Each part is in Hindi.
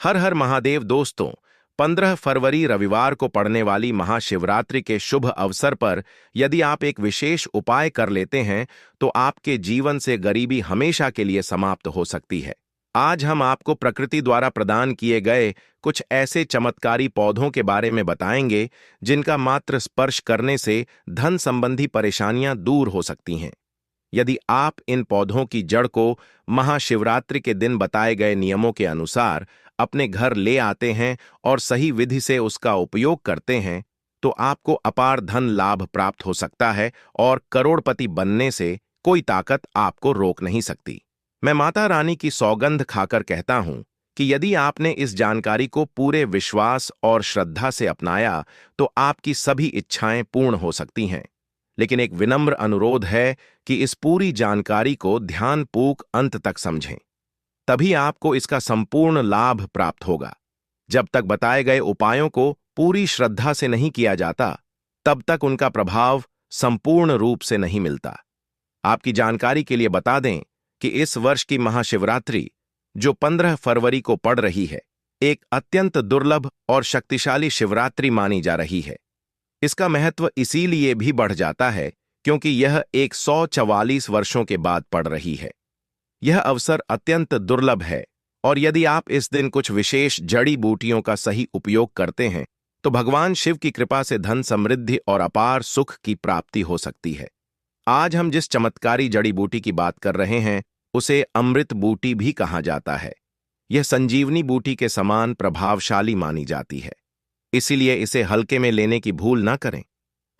हर हर महादेव दोस्तों। 15 फरवरी रविवार को पड़ने वाली महाशिवरात्रि के शुभ अवसर पर यदि आप एक विशेष उपाय कर लेते हैं तो आपके जीवन से गरीबी हमेशा के लिए समाप्त हो सकती है। आज हम आपको प्रकृति द्वारा प्रदान किए गए कुछ ऐसे चमत्कारी पौधों के बारे में बताएंगे जिनका मात्र स्पर्श करने से धन संबंधी परेशानियां दूर हो सकती हैं। यदि आप इन पौधों की जड़ को महाशिवरात्रि के दिन बताए गए नियमों के अनुसार अपने घर ले आते हैं और सही विधि से उसका उपयोग करते हैं तो आपको अपार धन लाभ प्राप्त हो सकता है और करोड़पति बनने से कोई ताकत आपको रोक नहीं सकती। मैं माता रानी की सौगंध खाकर कहता हूं कि यदि आपने इस जानकारी को पूरे विश्वास और श्रद्धा से अपनाया तो आपकी सभी इच्छाएं पूर्ण हो सकती हैं। लेकिन एक विनम्र अनुरोध है कि इस पूरी जानकारी को ध्यानपूर्वक अंत तक समझें, तभी आपको इसका संपूर्ण लाभ प्राप्त होगा। जब तक बताए गए उपायों को पूरी श्रद्धा से नहीं किया जाता तब तक उनका प्रभाव संपूर्ण रूप से नहीं मिलता। आपकी जानकारी के लिए बता दें कि इस वर्ष की महाशिवरात्रि जो 15 फरवरी को पड़ रही है, एक अत्यंत दुर्लभ और शक्तिशाली शिवरात्रि मानी जा रही है। इसका महत्व इसीलिए भी बढ़ जाता है क्योंकि यह 144 वर्षों के बाद पड़ रही है। यह अवसर अत्यंत दुर्लभ है और यदि आप इस दिन कुछ विशेष जड़ी बूटियों का सही उपयोग करते हैं तो भगवान शिव की कृपा से धन समृद्धि और अपार सुख की प्राप्ति हो सकती है। आज हम जिस चमत्कारी जड़ी बूटी की बात कर रहे हैं उसे अमृत बूटी भी कहा जाता है। यह संजीवनी बूटी के समान प्रभावशाली मानी जाती है, इसीलिए इसे हल्के में लेने की भूल न करें।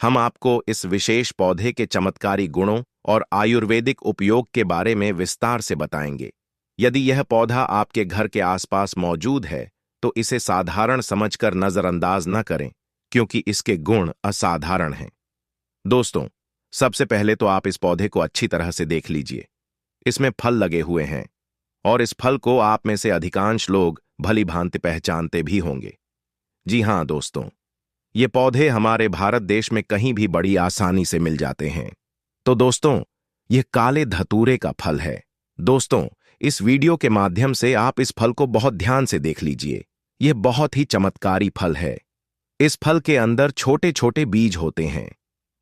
हम आपको इस विशेष पौधे के चमत्कारी गुणों और आयुर्वेदिक उपयोग के बारे में विस्तार से बताएंगे। यदि यह पौधा आपके घर के आसपास मौजूद है तो इसे साधारण समझकर नजरअंदाज न करें क्योंकि इसके गुण असाधारण हैं। दोस्तों, सबसे पहले तो आप इस पौधे को अच्छी तरह से देख लीजिए। इसमें फल लगे हुए हैं और इस फल को आप में से अधिकांश लोग भली भांति पहचानते भी होंगे। जी हां दोस्तों, ये पौधे हमारे भारत देश में कहीं भी बड़ी आसानी से मिल जाते हैं। तो दोस्तों, यह काले धतूरे का फल है। दोस्तों, इस वीडियो के माध्यम से आप इस फल को बहुत ध्यान से देख लीजिए। यह बहुत ही चमत्कारी फल है। इस फल के अंदर छोटे छोटे बीज होते हैं।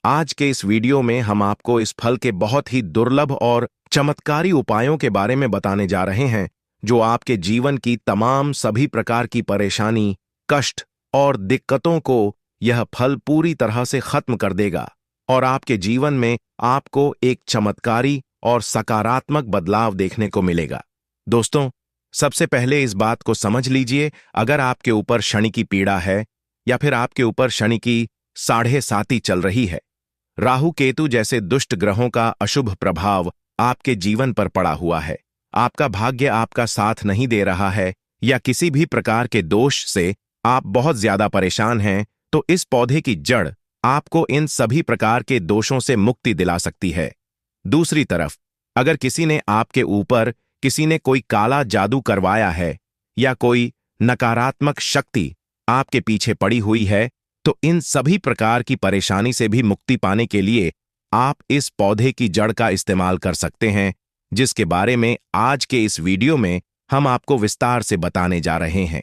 आज के इस वीडियो में हम आपको इस फल के बहुत ही दुर्लभ और चमत्कारी उपायों के बारे में बताने जा रहे हैं जो आपके जीवन की तमाम सभी प्रकार की परेशानी, कष्ट और दिक्कतों को यह फल पूरी तरह से खत्म कर देगा और आपके जीवन में आपको एक चमत्कारी और सकारात्मक बदलाव देखने को मिलेगा। दोस्तों, सबसे पहले इस बात को समझ लीजिए, अगर आपके ऊपर शनि की पीड़ा है या फिर आपके ऊपर शनि की 7.5 चल रही है, राहु केतु जैसे दुष्ट ग्रहों का अशुभ प्रभाव आपके जीवन पर पड़ा हुआ है, आपका भाग्य आपका साथ नहीं दे रहा है या किसी भी प्रकार के दोष से आप बहुत ज्यादा परेशान हैं, तो इस पौधे की जड़ आपको इन सभी प्रकार के दोषों से मुक्ति दिला सकती है। दूसरी तरफ, अगर किसी ने कोई काला जादू करवाया है या कोई नकारात्मक शक्ति आपके पीछे पड़ी हुई है तो इन सभी प्रकार की परेशानी से भी मुक्ति पाने के लिए आप इस पौधे की जड़ का इस्तेमाल कर सकते हैं, जिसके बारे में आज के इस वीडियो में हम आपको विस्तार से बताने जा रहे हैं।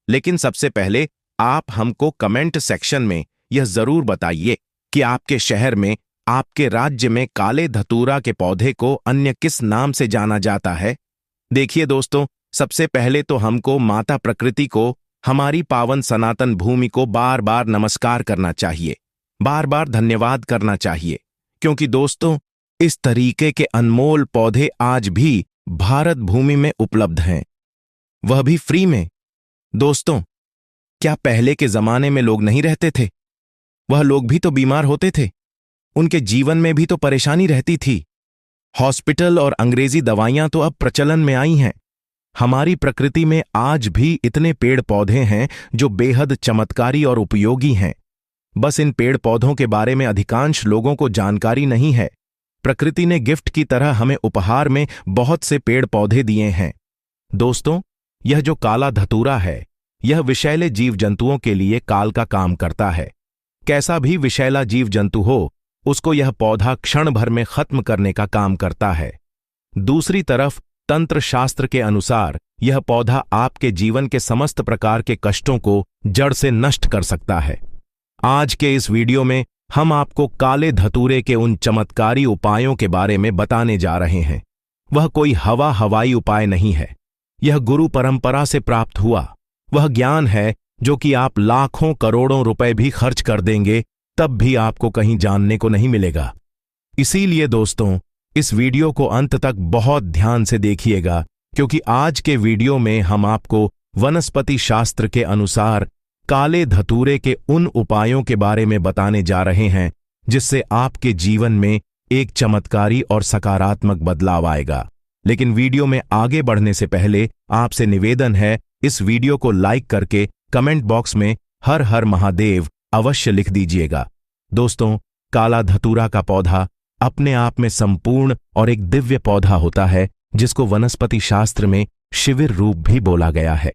लेकिन सबसे पहले आप हमको कमेंट सेक्शन में यह जरूर बताइए कि आपके शहर में, आपके राज्य में काले धतूरा के पौधे को अन्य किस नाम से जाना जाता है। देखिए दोस्तों, सबसे पहले तो हमको माता प्रकृति को, हमारी पावन सनातन भूमि को बार बार नमस्कार करना चाहिए, बार बार धन्यवाद करना चाहिए, क्योंकि दोस्तों इस तरीके के अनमोल पौधे आज भी भारत भूमि में उपलब्ध हैं, वह भी फ्री में। दोस्तों, क्या पहले के जमाने में लोग नहीं रहते थे? वह लोग भी तो बीमार होते थे, उनके जीवन में भी तो परेशानी रहती थी। हॉस्पिटल और अंग्रेजी दवाइयां तो अब प्रचलन में आई हैं। हमारी प्रकृति में आज भी इतने पेड़ पौधे हैं जो बेहद चमत्कारी और उपयोगी हैं। बस इन पेड़ पौधों के बारे में अधिकांश लोगों को जानकारी नहीं है। प्रकृति ने गिफ्ट की तरह हमें उपहार में बहुत से पेड़ पौधे दिए हैं। दोस्तों, यह जो काला धतूरा है, यह विषैले जीव जंतुओं के लिए काल का काम करता है। कैसा भी विषैला जीव जंतु हो, उसको यह पौधा क्षण भर में खत्म करने का काम करता है। दूसरी तरफ तंत्र शास्त्र के अनुसार यह पौधा आपके जीवन के समस्त प्रकार के कष्टों को जड़ से नष्ट कर सकता है। आज के इस वीडियो में हम आपको काले धतूरे के उन चमत्कारी उपायों के बारे में बताने जा रहे हैं। वह कोई हवाई उपाय नहीं है। यह गुरु परंपरा से प्राप्त हुआ वह ज्ञान है जो कि आप लाखों करोड़ों रुपए भी खर्च कर देंगे तब भी आपको कहीं जानने को नहीं मिलेगा। इसीलिए दोस्तों, इस वीडियो को अंत तक बहुत ध्यान से देखिएगा, क्योंकि आज के वीडियो में हम आपको वनस्पति शास्त्र के अनुसार काले धतूरे के उन उपायों के बारे में बताने जा रहे हैं जिससे आपके जीवन में एक चमत्कारी और सकारात्मक बदलाव आएगा। लेकिन वीडियो में आगे बढ़ने से पहले आपसे निवेदन है, इस वीडियो को लाइक करके कमेंट बॉक्स में हर हर महादेव अवश्य लिख दीजिएगा। दोस्तों, काला धतूरा का पौधा अपने आप में संपूर्ण और एक दिव्य पौधा होता है जिसको वनस्पति शास्त्र में शिविर रूप भी बोला गया है।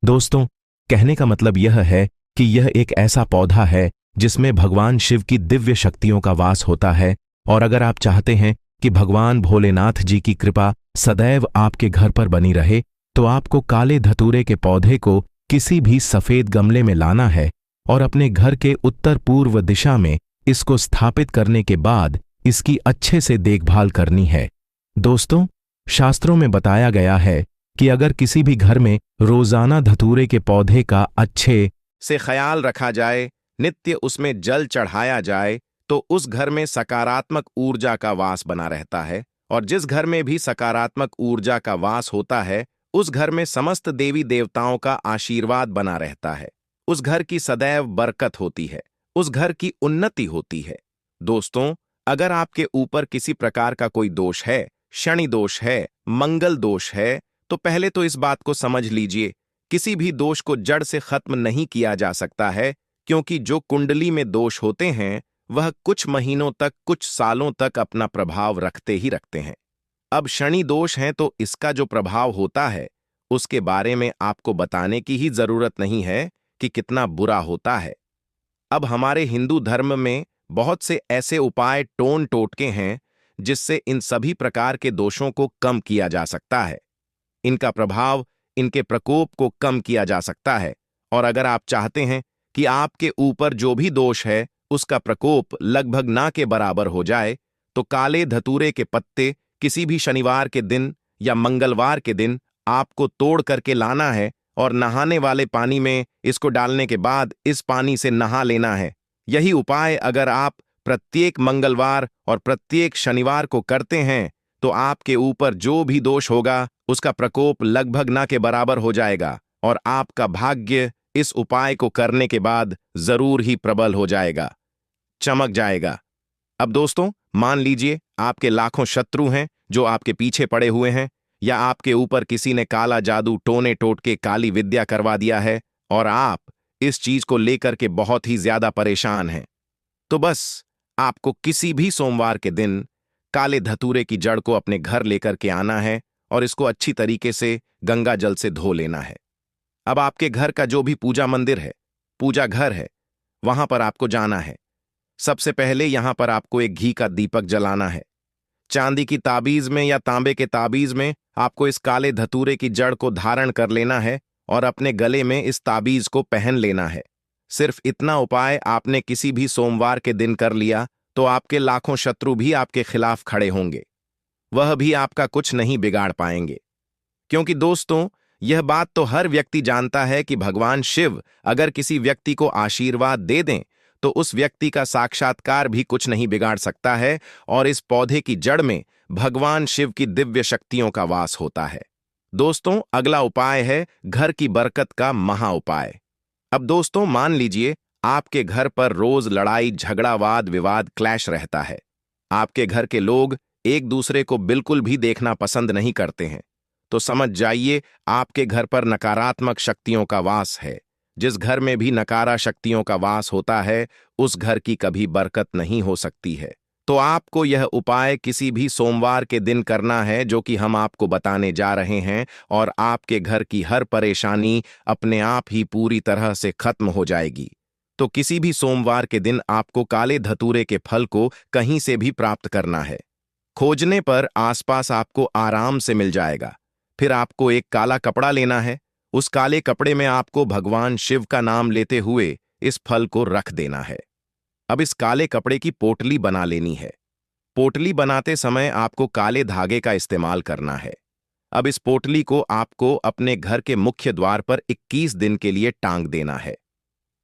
दोस्तों, कहने का मतलब यह है कि यह एक ऐसा पौधा है जिसमें भगवान शिव की दिव्य शक्तियों का वास होता है। और अगर आप चाहते हैं कि भगवान भोलेनाथ जी की कृपा सदैव आपके घर पर बनी रहे, तो आपको काले धतूरे के पौधे को किसी भी सफेद गमले में लाना है और अपने घर के उत्तर पूर्व दिशा में इसको स्थापित करने के बाद इसकी अच्छे से देखभाल करनी है। दोस्तों, शास्त्रों में बताया गया है कि अगर किसी भी घर में रोजाना धतूरे के पौधे का अच्छे से ख्याल रखा जाए, नित्य उसमें जल चढ़ाया जाए, तो उस घर में सकारात्मक ऊर्जा का वास बना रहता है। और जिस घर में भी सकारात्मक ऊर्जा का वास होता है, उस घर में समस्त देवी देवताओं का आशीर्वाद बना रहता है। उस घर की सदैव बरकत होती है, उस घर की उन्नति होती है। दोस्तों, अगर आपके ऊपर किसी प्रकार का कोई दोष है, शनि दोष है, मंगल दोष है, तो पहले तो इस बात को समझ लीजिए, किसी भी दोष को जड़ से खत्म नहीं किया जा सकता है, क्योंकि जो कुंडली में दोष होते हैं वह कुछ महीनों तक, कुछ सालों तक अपना प्रभाव रखते ही रखते हैं। अब शनि दोष है तो इसका जो प्रभाव होता है उसके बारे में आपको बताने की ही जरूरत नहीं है कि कितना बुरा होता है। अब हमारे हिंदू धर्म में बहुत से ऐसे उपाय टोन टोटके हैं जिससे इन सभी प्रकार के दोषों को कम किया जा सकता है, इनका प्रभाव, इनके प्रकोप को कम किया जा सकता है। और अगर आप चाहते हैं कि आपके ऊपर जो भी दोष है उसका प्रकोप लगभग ना के बराबर हो जाए, तो काले धतूरे के पत्ते किसी भी शनिवार के दिन या मंगलवार के दिन आपको तोड़ करके लाना है और नहाने वाले पानी में इसको डालने के बाद इस पानी से नहा लेना है। यही उपाय अगर आप प्रत्येक मंगलवार और प्रत्येक शनिवार को करते हैं तो आपके ऊपर जो भी दोष होगा उसका प्रकोप लगभग ना के बराबर हो जाएगा और आपका भाग्य इस उपाय को करने के बाद जरूर ही प्रबल हो जाएगा, चमक जाएगा। अब दोस्तों, मान लीजिए आपके लाखों शत्रु हैं जो आपके पीछे पड़े हुए हैं, या आपके ऊपर किसी ने काला जादू, टोने टोटके, काली विद्या करवा दिया है और आप इस चीज को लेकर के बहुत ही ज्यादा परेशान हैं। तो बस आपको किसी भी सोमवार के दिन काले धतूरे की जड़ को अपने घर लेकर के आना है और इसको अच्छी तरीके से गंगा जल से धो लेना है। अब आपके घर का जो भी पूजा मंदिर है, पूजा घर है, वहां पर आपको जाना है। सबसे पहले यहां पर आपको एक घी का दीपक जलाना है। चांदी की ताबीज में या तांबे के ताबीज में आपको इस काले धतूरे की जड़ को धारण कर लेना है और अपने गले में इस ताबीज को पहन लेना है। सिर्फ इतना उपाय आपने किसी भी सोमवार के दिन कर लिया तो आपके लाखों शत्रु भी आपके खिलाफ खड़े होंगे, वह भी आपका कुछ नहीं बिगाड़ पाएंगे। क्योंकि दोस्तों, यह बात तो हर व्यक्ति जानता है कि भगवान शिव अगर किसी व्यक्ति को आशीर्वाद दे दें तो उस व्यक्ति का साक्षात्कार भी कुछ नहीं बिगाड़ सकता है, और इस पौधे की जड़ में भगवान शिव की दिव्य शक्तियों का वास होता है। दोस्तों, अगला उपाय है घर की बरकत का महा उपाय। अब दोस्तों, मान लीजिए आपके घर पर रोज लड़ाई, झगड़ा, वाद विवाद, क्लैश रहता है। आपके घर के लोग एक दूसरे को बिल्कुल भी देखना पसंद नहीं करते हैं, तो समझ जाइए आपके घर पर नकारात्मक शक्तियों का वास है। जिस घर में भी नकारा शक्तियों का वास होता है उस घर की कभी बरकत नहीं हो सकती है। तो आपको यह उपाय किसी भी सोमवार के दिन करना है जो कि हम आपको बताने जा रहे हैं, और आपके घर की हर परेशानी अपने आप ही पूरी तरह से खत्म हो जाएगी। तो किसी भी सोमवार के दिन आपको काले धतूरे के फल को कहीं से भी प्राप्त करना है। खोजने पर आसपास आपको आराम से मिल जाएगा। फिर आपको एक काला कपड़ा लेना है। उस काले कपड़े में आपको भगवान शिव का नाम लेते हुए इस फल को रख देना है। अब इस काले कपड़े की पोटली बना लेनी है। पोटली बनाते समय आपको काले धागे का इस्तेमाल करना है। अब इस पोटली को आपको अपने घर के मुख्य द्वार पर 21 दिन के लिए टांग देना है।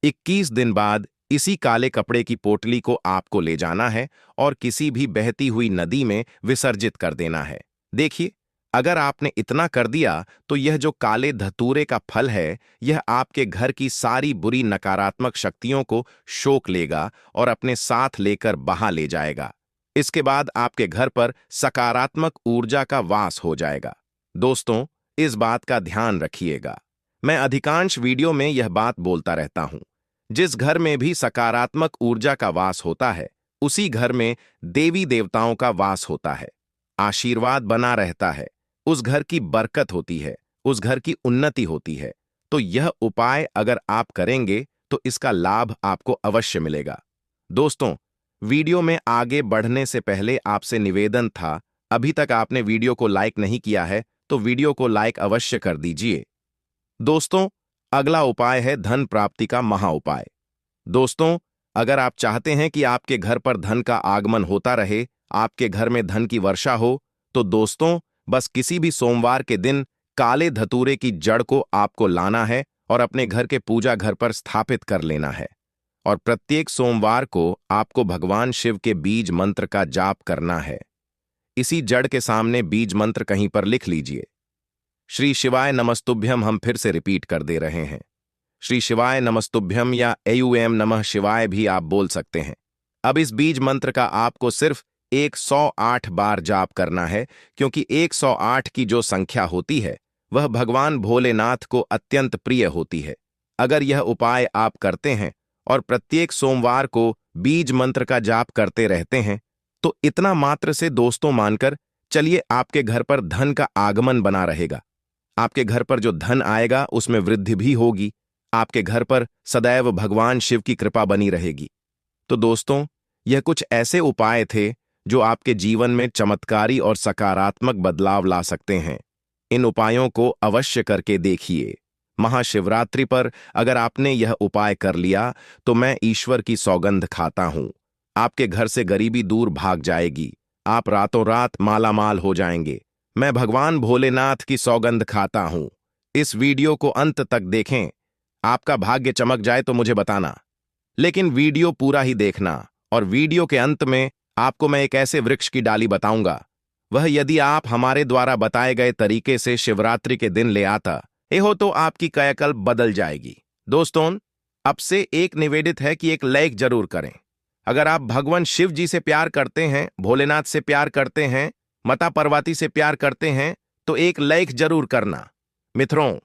21 दिन बाद इसी काले कपड़े की पोटली को आपको ले जाना है और किसी भी बहती हुई नदी में विसर्जित कर देना है। देखिए, अगर आपने इतना कर दिया तो यह जो काले धतूरे का फल है, यह आपके घर की सारी बुरी नकारात्मक शक्तियों को सोख लेगा और अपने साथ लेकर बहा ले जाएगा। इसके बाद आपके घर पर सकारात्मक ऊर्जा का वास हो जाएगा। दोस्तों, इस बात का ध्यान रखिएगा। मैं अधिकांश वीडियो में यह बात बोलता रहता हूं, जिस घर में भी सकारात्मक ऊर्जा का वास होता है, उसी घर में देवी देवताओं का वास होता है, आशीर्वाद बना रहता है, उस घर की बरकत होती है, उस घर की उन्नति होती है। तो यह उपाय अगर आप करेंगे तो इसका लाभ आपको अवश्य मिलेगा। दोस्तों, वीडियो में आगे बढ़ने से पहले आपसे निवेदन था, अभी तक आपने वीडियो को लाइक नहीं किया है तो वीडियो को लाइक अवश्य कर दीजिए। दोस्तों, अगला उपाय है धन प्राप्ति का महा उपाय। दोस्तों, अगर आप चाहते हैं कि आपके घर पर धन का आगमन होता रहे, आपके घर में धन की वर्षा हो, तो दोस्तों बस किसी भी सोमवार के दिन काले धतूरे की जड़ को आपको लाना है और अपने घर के पूजा घर पर स्थापित कर लेना है। और प्रत्येक सोमवार को आपको भगवान शिव के बीज मंत्र का जाप करना है। इसी जड़ के सामने बीज मंत्र कहीं पर लिख लीजिए। श्री शिवाय नमस्तुभ्यम हम फिर से रिपीट कर दे रहे हैं। श्री शिवाय नमस्तुभ्यम या एयूएम नमः शिवाय भी आप बोल सकते हैं। अब इस बीज मंत्र का आपको सिर्फ 108 बार जाप करना है, क्योंकि 108 की जो संख्या होती है वह भगवान भोलेनाथ को अत्यंत प्रिय होती है। अगर यह उपाय आप करते हैं और प्रत्येक सोमवार को बीज मंत्र का जाप करते रहते हैं, तो इतना मात्र से दोस्तों मानकर चलिए आपके घर पर धन का आगमन बना रहेगा। आपके घर पर जो धन आएगा उसमें वृद्धि भी होगी। आपके घर पर सदैव भगवान शिव की कृपा बनी रहेगी। तो दोस्तों, यह कुछ ऐसे उपाय थे जो आपके जीवन में चमत्कारी और सकारात्मक बदलाव ला सकते हैं। इन उपायों को अवश्य करके देखिए। महाशिवरात्रि पर अगर आपने यह उपाय कर लिया तो मैं ईश्वर की सौगंध खाता हूं, आपके घर से गरीबी दूर भाग जाएगी। आप रातों रात मालामाल हो जाएंगे। मैं भगवान भोलेनाथ की सौगंध खाता हूं। इस वीडियो को अंत तक देखें। आपका भाग्य चमक जाए तो मुझे बताना, लेकिन वीडियो पूरा ही देखना। और वीडियो के अंत में आपको मैं एक ऐसे वृक्ष की डाली बताऊंगा, वह यदि आप हमारे द्वारा बताए गए तरीके से शिवरात्रि के दिन ले आता हो तो आपकी कायाकल्प बदल जाएगी। दोस्तों, अब से एक निवेदित है कि एक लाइक जरूर करें। अगर आप भगवान शिव जी से प्यार करते हैं, भोलेनाथ से प्यार करते हैं, माता पार्वती से प्यार करते हैं, तो एक लाइक जरूर करना। मित्रों,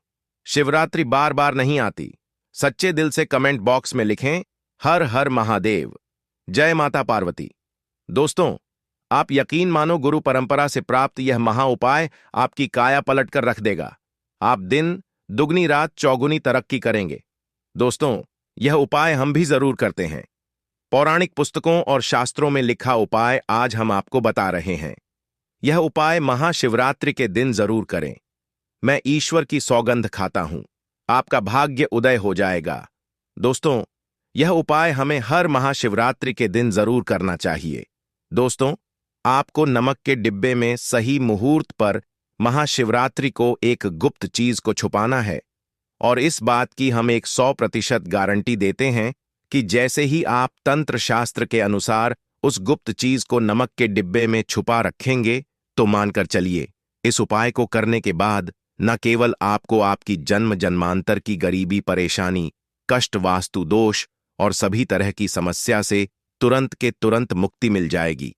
शिवरात्रि बार बार नहीं आती। सच्चे दिल से कमेंट बॉक्स में लिखें हर हर महादेव, जय माता पार्वती। दोस्तों, आप यकीन मानो गुरु परंपरा से प्राप्त यह महा उपाय आपकी काया पलट कर रख देगा। आप दिन दुगनी रात चौगुनी तरक्की करेंगे। दोस्तों, यह उपाय हम भी जरूर करते हैं। पौराणिक पुस्तकों और शास्त्रों में लिखा उपाय आज हम आपको बता रहे हैं। यह उपाय महाशिवरात्रि के दिन जरूर करें। मैं ईश्वर की सौगंध खाता हूं, आपका भाग्य उदय हो जाएगा। दोस्तों, यह उपाय हमें हर महाशिवरात्रि के दिन जरूर करना चाहिए। दोस्तों, आपको नमक के डिब्बे में सही मुहूर्त पर महाशिवरात्रि को एक गुप्त चीज को छुपाना है, और इस बात की हम 100% गारंटी देते हैं कि जैसे ही आप तंत्र शास्त्र के अनुसार उस गुप्त चीज को नमक के डिब्बे में छुपा रखेंगे, तो मानकर चलिए इस उपाय को करने के बाद न केवल आपको आपकी जन्म जन्मांतर की गरीबी, परेशानी, कष्ट, वास्तु दोष और सभी तरह की समस्या से तुरंत के तुरंत मुक्ति मिल जाएगी,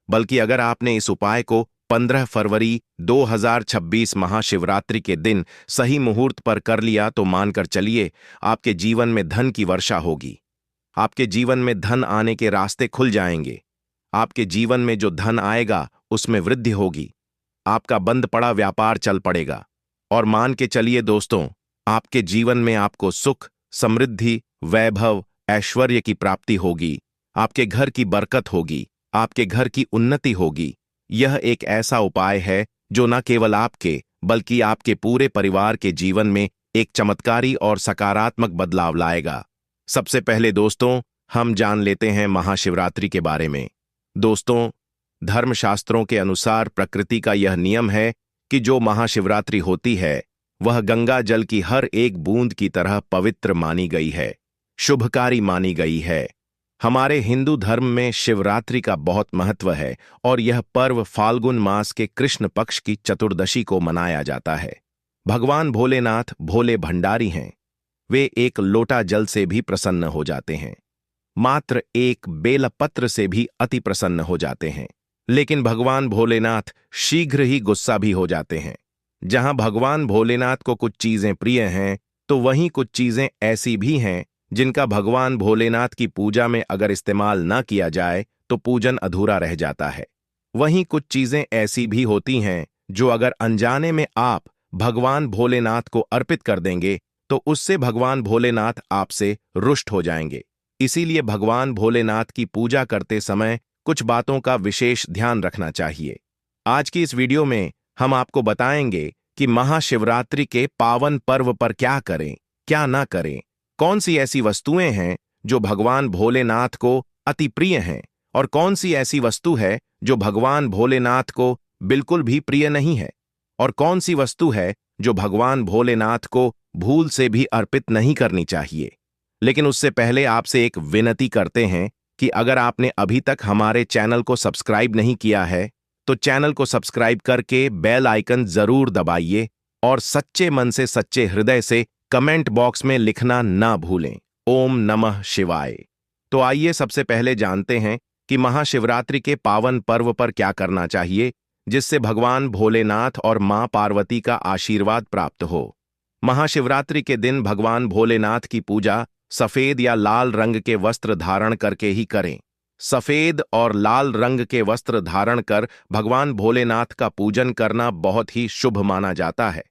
बल्कि अगर आपने इस उपाय को 15 फरवरी 2026 महाशिवरात्रि के दिन सही मुहूर्त पर कर लिया तो मानकर चलिए आपके जीवन में धन की वर्षा होगी। आपके जीवन में धन आने के रास्ते खुल जाएंगे। आपके जीवन में जो धन आएगा उसमें वृद्धि होगी। आपका बंद पड़ा व्यापार चल पड़ेगा। और मान के चलिए दोस्तों, आपके जीवन में आपको सुख, समृद्धि, वैभव, ऐश्वर्य की प्राप्ति होगी। आपके घर की बरकत होगी, आपके घर की उन्नति होगी। यह एक ऐसा उपाय है जो न केवल आपके बल्कि आपके पूरे परिवार के जीवन में एक चमत्कारी और सकारात्मक बदलाव लाएगा। सबसे पहले दोस्तों, हम जान लेते हैं महाशिवरात्रि के बारे में। दोस्तों, धर्मशास्त्रों के अनुसार प्रकृति का यह नियम है कि जो महाशिवरात्रि होती है वह गंगा जल की हर एक बूंद की तरह पवित्र मानी गई है, शुभकारी मानी गई है। हमारे हिंदू धर्म में शिवरात्रि का बहुत महत्व है और यह पर्व फाल्गुन मास के कृष्ण पक्ष की चतुर्दशी को मनाया जाता है। भगवान भोलेनाथ भोले भंडारी हैं। वे एक लोटा जल से भी प्रसन्न हो जाते हैं, मात्र एक बेलपत्र से भी अति प्रसन्न हो जाते हैं। लेकिन भगवान भोलेनाथ शीघ्र ही गुस्सा भी हो जाते हैं। जहां भगवान भोलेनाथ को कुछ चीजें प्रिय हैं, तो वहीं कुछ चीजें ऐसी भी हैं जिनका भगवान भोलेनाथ की पूजा में अगर इस्तेमाल न किया जाए तो पूजन अधूरा रह जाता है। वहीं कुछ चीजें ऐसी भी होती हैं जो अगर अनजाने में आप भगवान भोलेनाथ को अर्पित कर देंगे तो उससे भगवान भोलेनाथ आपसे रुष्ट हो जाएंगे। इसीलिए भगवान भोलेनाथ की पूजा करते समय कुछ बातों का विशेष ध्यान रखना चाहिए। आज की इस वीडियो में हम आपको बताएंगे कि महाशिवरात्रि के पावन पर्व पर क्या करें, क्या ना करें, कौन सी ऐसी वस्तुएं हैं जो भगवान भोलेनाथ को अति प्रिय हैं और कौन सी ऐसी वस्तु है जो भगवान भोलेनाथ को बिल्कुल भी प्रिय नहीं है, और कौन सी वस्तु है जो भगवान भोलेनाथ को भूल से भी अर्पित नहीं करनी चाहिए। लेकिन उससे पहले आपसे एक विनती करते हैं कि अगर आपने अभी तक हमारे चैनल को सब्सक्राइब नहीं किया है तो चैनल को सब्सक्राइब करके बेल आइकन जरूर दबाइए और सच्चे मन से सच्चे हृदय से कमेंट बॉक्स में लिखना ना भूलें, ओम नमः शिवाय। तो आइए सबसे पहले जानते हैं कि महाशिवरात्रि के पावन पर्व पर क्या करना चाहिए जिससे भगवान भोलेनाथ और मां पार्वती का आशीर्वाद प्राप्त हो। महाशिवरात्रि के दिन भगवान भोलेनाथ की पूजा सफेद या लाल रंग के वस्त्र धारण करके ही करें। सफेद और लाल रंग के वस्त्र धारण कर भगवान भोलेनाथ का पूजन करना बहुत ही शुभ माना जाता है।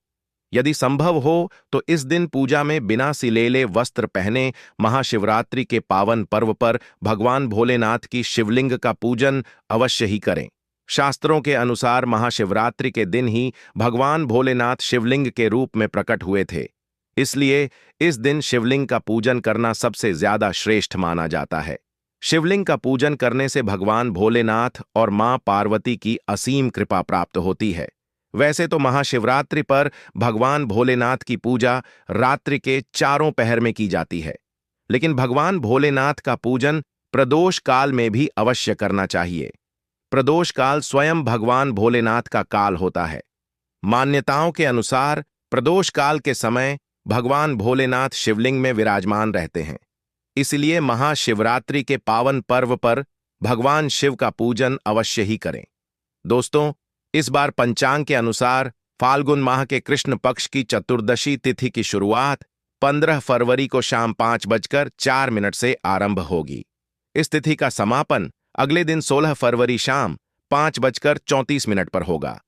यदि संभव हो तो इस दिन पूजा में बिना सिलेले वस्त्र पहने महाशिवरात्रि के पावन पर्व पर भगवान भोलेनाथ की शिवलिंग का पूजन अवश्य ही करें। शास्त्रों के अनुसार महाशिवरात्रि के दिन ही भगवान भोलेनाथ शिवलिंग के रूप में प्रकट हुए थे, इसलिए इस दिन शिवलिंग का पूजन करना सबसे ज्यादा श्रेष्ठ माना जाता है। शिवलिंग का पूजन करने से भगवान भोलेनाथ और मां पार्वती की असीम कृपा प्राप्त होती है। वैसे तो महाशिवरात्रि पर भगवान भोलेनाथ की पूजा रात्रि के चारों पहर में की जाती है, लेकिन भगवान भोलेनाथ का पूजन प्रदोष काल में भी अवश्य करना चाहिए। प्रदोष काल स्वयं भगवान भोलेनाथ का काल होता है। मान्यताओं के अनुसार प्रदोष काल के समय भगवान भोलेनाथ शिवलिंग में विराजमान रहते हैं, इसलिए महाशिवरात्रि के पावन पर्व पर भगवान शिव का पूजन अवश्य ही करें। दोस्तों, इस बार पंचांग के अनुसार फाल्गुन माह के कृष्ण पक्ष की चतुर्दशी तिथि की शुरुआत 15 फरवरी को शाम 5:04 से आरंभ होगी। इस तिथि का समापन अगले दिन 16 फरवरी शाम 5:34 पर होगा।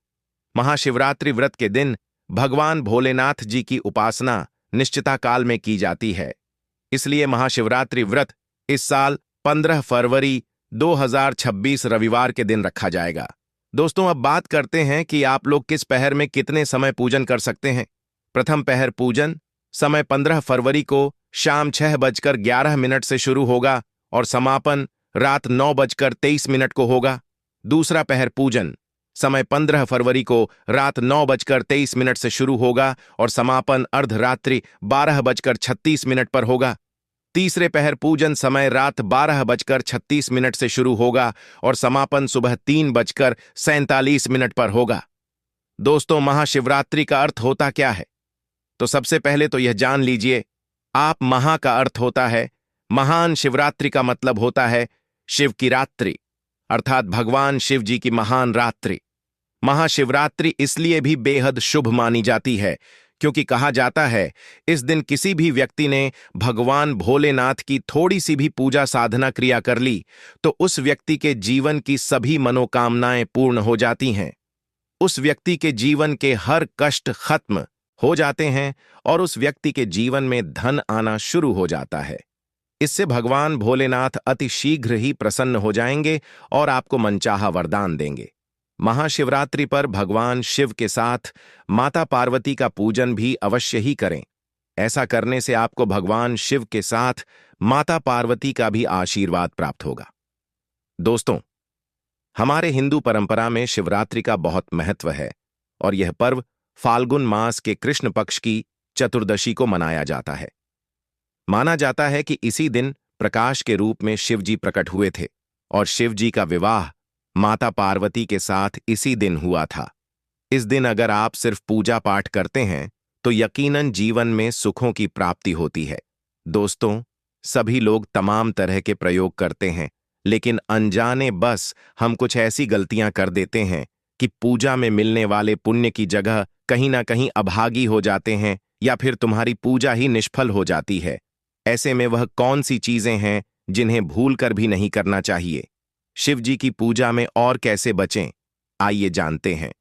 महाशिवरात्रि व्रत के दिन भगवान भोलेनाथ जी की उपासना निश्चिता काल में की जाती है, इसलिए महाशिवरात्रि व्रत इस साल 15 फरवरी 2026 रविवार के दिन रखा जाएगा। दोस्तों, अब बात करते हैं कि आप लोग किस पहर में कितने समय पूजन कर सकते हैं। प्रथम पहर पूजन समय 15 फरवरी को शाम 6:11 से शुरू होगा और समापन रात 9:23 को होगा। दूसरा पहर पूजन समय 15 फरवरी को रात 9:23 से शुरू होगा और समापन अर्धरात्रि 12:36 पर होगा। तीसरे पहर पूजन समय रात 12:36 से शुरू होगा और समापन सुबह 3:47 पर होगा। दोस्तों, महाशिवरात्रि का अर्थ होता क्या है? तो सबसे पहले तो यह जान लीजिए। आप महा का अर्थ होता है महान, शिवरात्रि का मतलब होता है शिव की रात्रि, अर्थात भगवान शिव जी की महान रात्रि। महाशिवरात्रि इसलिए भी बेहद शुभ मानी जाती है क्योंकि कहा जाता है इस दिन किसी भी व्यक्ति ने भगवान भोलेनाथ की थोड़ी सी भी पूजा साधना क्रिया कर ली तो उस व्यक्ति के जीवन की सभी मनोकामनाएं पूर्ण हो जाती हैं। उस व्यक्ति के जीवन के हर कष्ट खत्म हो जाते हैं और उस व्यक्ति के जीवन में धन आना शुरू हो जाता है। इससे भगवान भोलेनाथ अति शीघ्र ही प्रसन्न हो जाएंगे और आपको मनचाहा वरदान देंगे। महाशिवरात्रि पर भगवान शिव के साथ माता पार्वती का पूजन भी अवश्य ही करें। ऐसा करने से आपको भगवान शिव के साथ माता पार्वती का भी आशीर्वाद प्राप्त होगा। दोस्तों, हमारे हिंदू परंपरा में शिवरात्रि का बहुत महत्व है और यह पर्व फाल्गुन मास के कृष्ण पक्ष की चतुर्दशी को मनाया जाता है। माना जाता है कि इसी दिन प्रकाश के रूप में शिव जी प्रकट हुए थे और शिव जी का विवाह माता पार्वती के साथ इसी दिन हुआ था। इस दिन अगर आप सिर्फ पूजा पाठ करते हैं तो यकीनन जीवन में सुखों की प्राप्ति होती है। दोस्तों, सभी लोग तमाम तरह के प्रयोग करते हैं, लेकिन अनजाने बस हम कुछ ऐसी गलतियां कर देते हैं कि पूजा में मिलने वाले पुण्य की जगह कहीं ना कहीं अभागी हो जाते हैं या फिर तुम्हारी पूजा ही निष्फल हो जाती है। ऐसे में वह कौन सी चीजें हैं जिन्हें भूल कर भी नहीं करना चाहिए? शिव जी की पूजा में और कैसे बचें, आइए जानते हैं।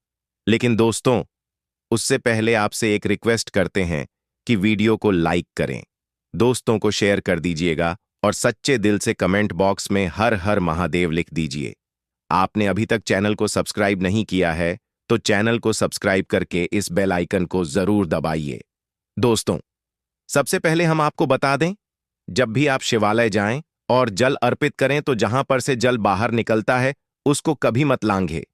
लेकिन दोस्तों, उससे पहले आपसे एक रिक्वेस्ट करते हैं कि वीडियो को लाइक करें, दोस्तों को शेयर कर दीजिएगा और सच्चे दिल से कमेंट बॉक्स में हर हर महादेव लिख दीजिए। आपने अभी तक चैनल को सब्सक्राइब नहीं किया है तो चैनल को सब्सक्राइब करके इस बेल आइकन को जरूर दबाइए। दोस्तों, सबसे पहले हम आपको बता दें, जब भी आप शिवालय जाएं और जल अर्पित करें तो जहां पर से जल बाहर निकलता है उसको कभी मत लांघे।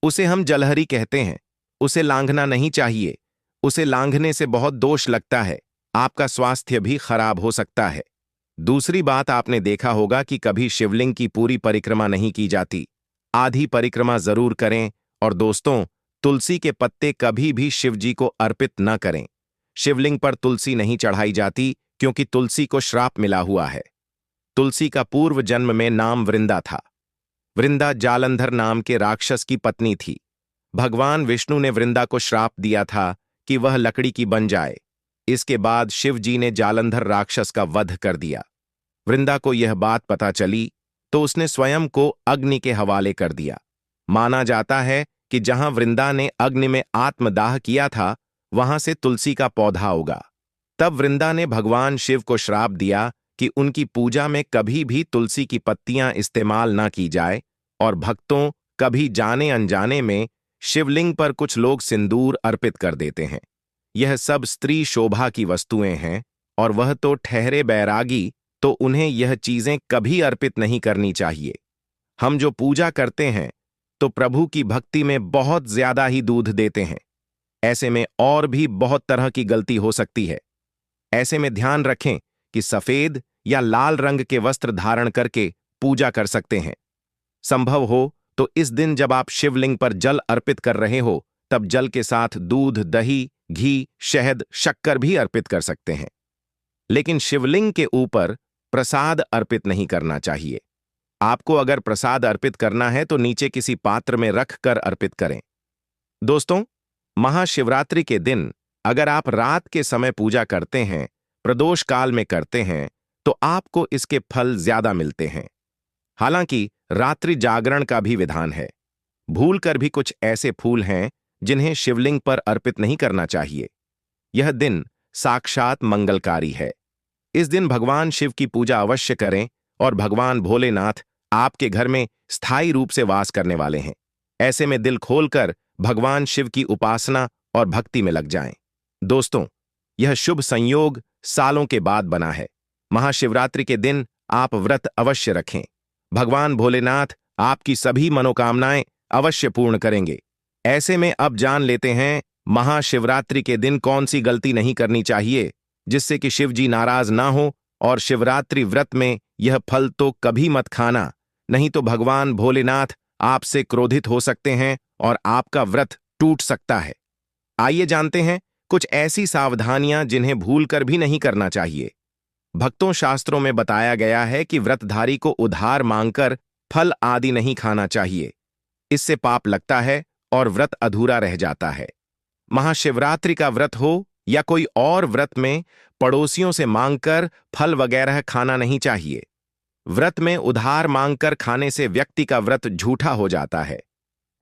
उसे हम जलहरी कहते हैं। उसे लांघना नहीं चाहिए। उसे लांघने से बहुत दोष लगता है, आपका स्वास्थ्य भी खराब हो सकता है। दूसरी बात, आपने देखा होगा कि कभी शिवलिंग की पूरी परिक्रमा नहीं की जाती, आधी परिक्रमा जरूर करें। और दोस्तों, तुलसी के पत्ते कभी भी शिव जी को अर्पित न करें। शिवलिंग पर तुलसी नहीं चढ़ाई जाती क्योंकि तुलसी को श्राप मिला हुआ है। तुलसी का पूर्व जन्म में नाम वृंदा था। वृंदा जालंधर नाम के राक्षस की पत्नी थी। भगवान विष्णु ने वृंदा को श्राप दिया था कि वह लकड़ी की बन जाए। इसके बाद शिव जी ने जालंधर राक्षस का वध कर दिया। वृंदा को यह बात पता चली तो उसने स्वयं को अग्नि के हवाले कर दिया। माना जाता है कि जहां वृंदा ने अग्नि में आत्मदाह किया था वहां से तुलसी का पौधा उगा। तब वृंदा ने भगवान शिव को श्राप दिया कि उनकी पूजा में कभी भी तुलसी की पत्तियां इस्तेमाल ना की जाए और भक्तों कभी जाने अनजाने में शिवलिंग पर कुछ लोग सिंदूर अर्पित कर देते हैं। यह सब स्त्री शोभा की वस्तुएं हैं और वह तो ठहरे बैरागी, तो उन्हें यह चीजें कभी अर्पित नहीं करनी चाहिए। हम जो पूजा करते हैं तो प्रभु की भक्ति में बहुत ज्यादा ही दूध देते हैं। ऐसे में और भी बहुत तरह की गलती हो सकती है। ऐसे में ध्यान रखें कि सफेद या लाल रंग के वस्त्र धारण करके पूजा कर सकते हैं। संभव हो तो इस दिन जब आप शिवलिंग पर जल अर्पित कर रहे हो तब जल के साथ दूध, दही, घी, शहद, शक्कर भी अर्पित कर सकते हैं। लेकिन शिवलिंग के ऊपर प्रसाद अर्पित नहीं करना चाहिए। आपको अगर प्रसाद अर्पित करना है तो नीचे किसी पात्र में रख कर अर्पित करें। दोस्तों, महाशिवरात्रि के दिन अगर आप रात के समय पूजा करते हैं, प्रदोष काल में करते हैं, तो आपको इसके फल ज्यादा मिलते हैं। हालांकि रात्रि जागरण का भी विधान है। भूल कर भी कुछ ऐसे फूल हैं जिन्हें शिवलिंग पर अर्पित नहीं करना चाहिए। यह दिन साक्षात मंगलकारी है। इस दिन भगवान शिव की पूजा अवश्य करें और भगवान भोलेनाथ आपके घर में स्थायी रूप से वास करने वाले हैं। ऐसे में दिल खोलकर भगवान शिव की उपासना और भक्ति में लग जाएं। दोस्तों, यह शुभ संयोग सालों के बाद बना है। महाशिवरात्रि के दिन आप व्रत अवश्य रखें। भगवान भोलेनाथ आपकी सभी मनोकामनाएं अवश्य पूर्ण करेंगे। ऐसे में अब जान लेते हैं महाशिवरात्रि के दिन कौन सी गलती नहीं करनी चाहिए जिससे कि शिव जी नाराज ना हो। और शिवरात्रि व्रत में यह फल तो कभी मत खाना, नहीं तो भगवान भोलेनाथ आपसे क्रोधित हो सकते हैं और आपका व्रत टूट सकता है। आइए जानते हैं कुछ ऐसी सावधानियां जिन्हें भूल कर भी नहीं करना चाहिए। भक्तों, शास्त्रों में बताया गया है कि व्रतधारी को उधार मांगकर फल आदि नहीं खाना चाहिए। इससे पाप लगता है और व्रत अधूरा रह जाता है। महाशिवरात्रि का व्रत हो या कोई और व्रत में पड़ोसियों से मांगकर फल वगैरह खाना नहीं चाहिए। व्रत में उधार मांगकर खाने से व्यक्ति का व्रत झूठा हो जाता है।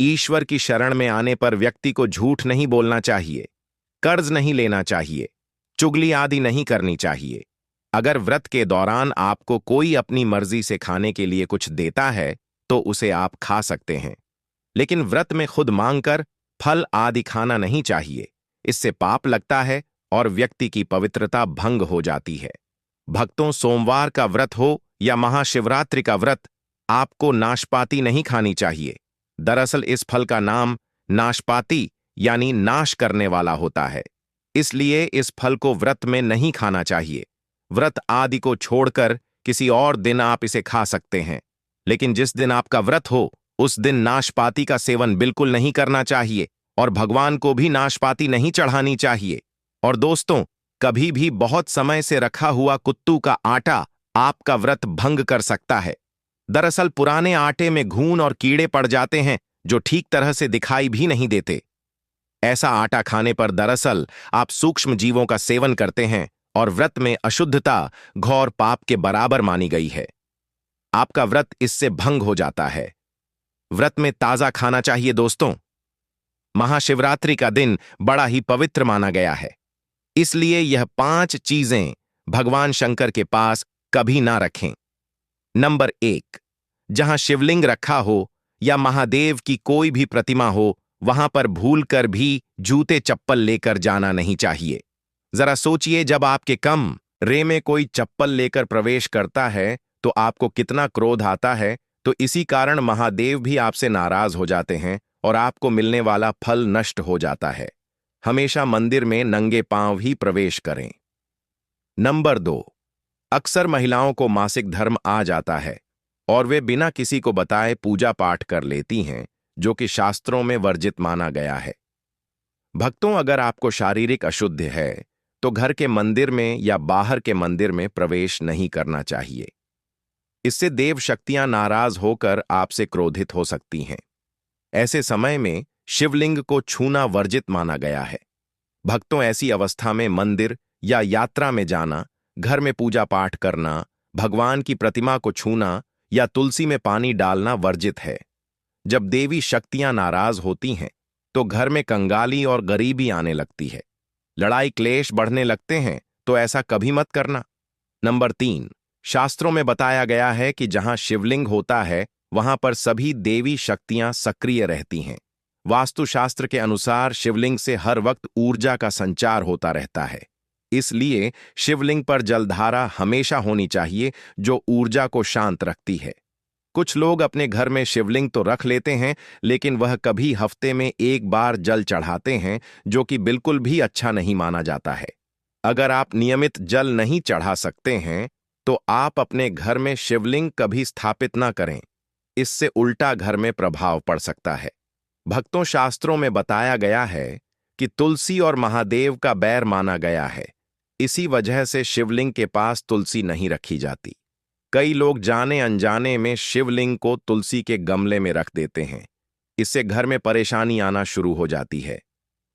ईश्वर की शरण में आने पर व्यक्ति को झूठ नहीं बोलना चाहिए, कर्ज नहीं लेना चाहिए, चुगली आदि नहीं करनी चाहिए। अगर व्रत के दौरान आपको कोई अपनी मर्जी से खाने के लिए कुछ देता है तो उसे आप खा सकते हैं। लेकिन व्रत में खुद मांगकर फल आदि खाना नहीं चाहिए। इससे पाप लगता है और व्यक्ति की पवित्रता भंग हो जाती है। भक्तों, सोमवार का व्रत हो या महाशिवरात्रि का व्रत, आपको नाशपाती नहीं खानी चाहिए। दरअसल इस फल का नाम नाशपाती यानी नाश करने वाला होता है, इसलिए इस फल को व्रत में नहीं खाना चाहिए। व्रत आदि को छोड़कर किसी और दिन आप इसे खा सकते हैं, लेकिन जिस दिन आपका व्रत हो उस दिन नाशपाती का सेवन बिल्कुल नहीं करना चाहिए और भगवान को भी नाशपाती नहीं चढ़ानी चाहिए। और दोस्तों, कभी भी बहुत समय से रखा हुआ कुत्तू का आटा आपका व्रत भंग कर सकता है। दरअसल पुराने आटे में घून और कीड़े पड़ जाते हैं जो ठीक तरह से दिखाई भी नहीं देते। ऐसा आटा खाने पर दरअसल आप सूक्ष्म जीवों का सेवन करते हैं और व्रत में अशुद्धता घोर पाप के बराबर मानी गई है। आपका व्रत इससे भंग हो जाता है। व्रत में ताजा खाना चाहिए दोस्तों। महाशिवरात्रि का दिन बड़ा ही पवित्र माना गया है, इसलिए यह 5 चीजें भगवान शंकर के पास कभी ना रखें। नंबर 1, जहां शिवलिंग रखा हो या महादेव की कोई भी प्रतिमा हो, वहां पर भूलकर भी जूते चप्पल लेकर जाना नहीं चाहिए। जरा सोचिए, जब आपके कमरे में कोई चप्पल लेकर प्रवेश करता है तो आपको कितना क्रोध आता है। तो इसी कारण महादेव भी आपसे नाराज हो जाते हैं और आपको मिलने वाला फल नष्ट हो जाता है। हमेशा मंदिर में नंगे पांव ही प्रवेश करें। नंबर 2, अक्सर महिलाओं को मासिक धर्म आ जाता है और वे बिना किसी को बताए पूजा पाठ कर लेती हैं, जो कि शास्त्रों में वर्जित माना गया है। भक्तों, अगर आपको शारीरिक अशुद्ध है तो घर के मंदिर में या बाहर के मंदिर में प्रवेश नहीं करना चाहिए। इससे देव शक्तियां नाराज होकर आपसे क्रोधित हो सकती हैं। ऐसे समय में शिवलिंग को छूना वर्जित माना गया है। भक्तों, ऐसी अवस्था में मंदिर या यात्रा में जाना, घर में पूजा पाठ करना, भगवान की प्रतिमा को छूना या तुलसी में पानी डालना वर्जित है। जब देवी शक्तियां नाराज होती हैं तो घर में कंगाली और गरीबी आने लगती है, लड़ाई क्लेश बढ़ने लगते हैं, तो ऐसा कभी मत करना। नंबर 3, शास्त्रों में बताया गया है कि जहां शिवलिंग होता है वहां पर सभी देवी शक्तियां सक्रिय रहती हैं। वास्तुशास्त्र के अनुसार शिवलिंग से हर वक्त ऊर्जा का संचार होता रहता है, इसलिए शिवलिंग पर जलधारा हमेशा होनी चाहिए जो ऊर्जा को शांत रखती है। कुछ लोग अपने घर में शिवलिंग तो रख लेते हैं, लेकिन वह कभी हफ्ते में एक बार जल चढ़ाते हैं, जो कि बिल्कुल भी अच्छा नहीं माना जाता है। अगर आप नियमित जल नहीं चढ़ा सकते हैं तो आप अपने घर में शिवलिंग कभी स्थापित ना करें, इससे उल्टा घर में प्रभाव पड़ सकता है। भक्तों, शास्त्रों में बताया गया है कि तुलसी और महादेव का बैर माना गया है, इसी वजह से शिवलिंग के पास तुलसी नहीं रखी जाती। कई लोग जाने अनजाने में शिवलिंग को तुलसी के गमले में रख देते हैं, इससे घर में परेशानी आना शुरू हो जाती है।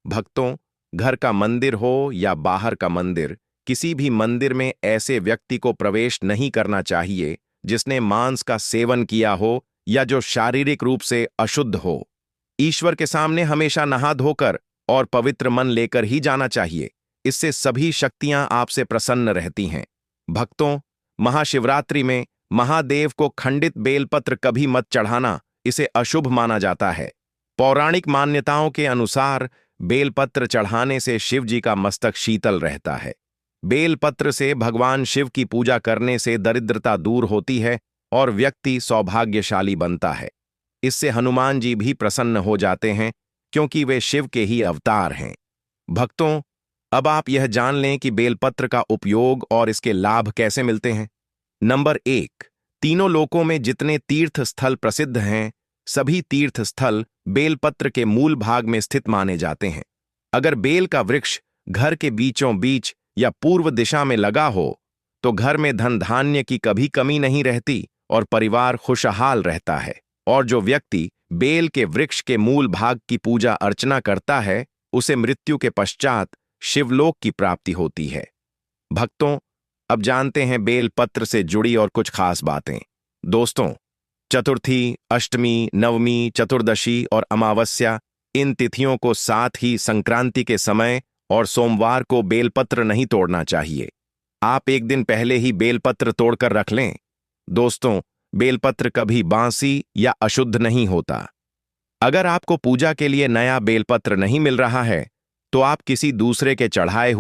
भक्तों, घर का मंदिर हो या बाहर का मंदिर, किसी भी मंदिर में ऐसे व्यक्ति को प्रवेश नहीं करना चाहिए जिसने मांस का सेवन किया हो या जो शारीरिक रूप से अशुद्ध हो। ईश्वर के सामने हमेशा नहा धोकर और पवित्र मन लेकर ही जाना चाहिए, इससे सभी शक्तियां आपसे प्रसन्न रहती हैं। भक्तों, महाशिवरात्रि में महादेव को खंडित बेलपत्र कभी मत चढ़ाना, इसे अशुभ माना जाता है। पौराणिक मान्यताओं के अनुसार बेलपत्र चढ़ाने से शिव जी का मस्तक शीतल रहता है। बेलपत्र से भगवान शिव की पूजा करने से दरिद्रता दूर होती है और व्यक्ति सौभाग्यशाली बनता है। इससे हनुमान जी भी प्रसन्न हो जाते हैं, क्योंकि वे शिव के ही अवतार हैं। भक्तों, अब आप यह जान लें कि बेलपत्र का उपयोग और इसके लाभ कैसे मिलते हैं। नंबर 1, तीनों लोकों में जितने तीर्थ स्थल प्रसिद्ध हैं, सभी तीर्थ स्थल बेलपत्र के मूल भाग में स्थित माने जाते हैं। अगर बेल का वृक्ष घर के बीचों बीच या पूर्व दिशा में लगा हो तो घर में धन धान्य की कभी कमी नहीं रहती और परिवार खुशहाल रहता है। और जो व्यक्ति बेल के वृक्ष के मूल भाग की पूजा अर्चना करता है, उसे मृत्यु के पश्चात शिवलोक की प्राप्ति होती है। भक्तों, अब जानते हैं बेल पत्र से जुड़ी और कुछ खास बातें। दोस्तों, चतुर्थी, अष्टमी, नवमी, चतुर्दशी और अमावस्या, इन तिथियों को साथ ही संक्रांति के समय और सोमवार को बेलपत्र नहीं तोड़ना चाहिए। आप एक दिन पहले ही बेलपत्र तोड़कर रख लें। दोस्तों, बेलपत्र कभी बांसी या अशुद्ध नहीं होता। अगर आपको पूजा के लिए नया बेलपत्र नहीं मिल रहा है तो आप किसी दूसरे के चढ़ाए हुए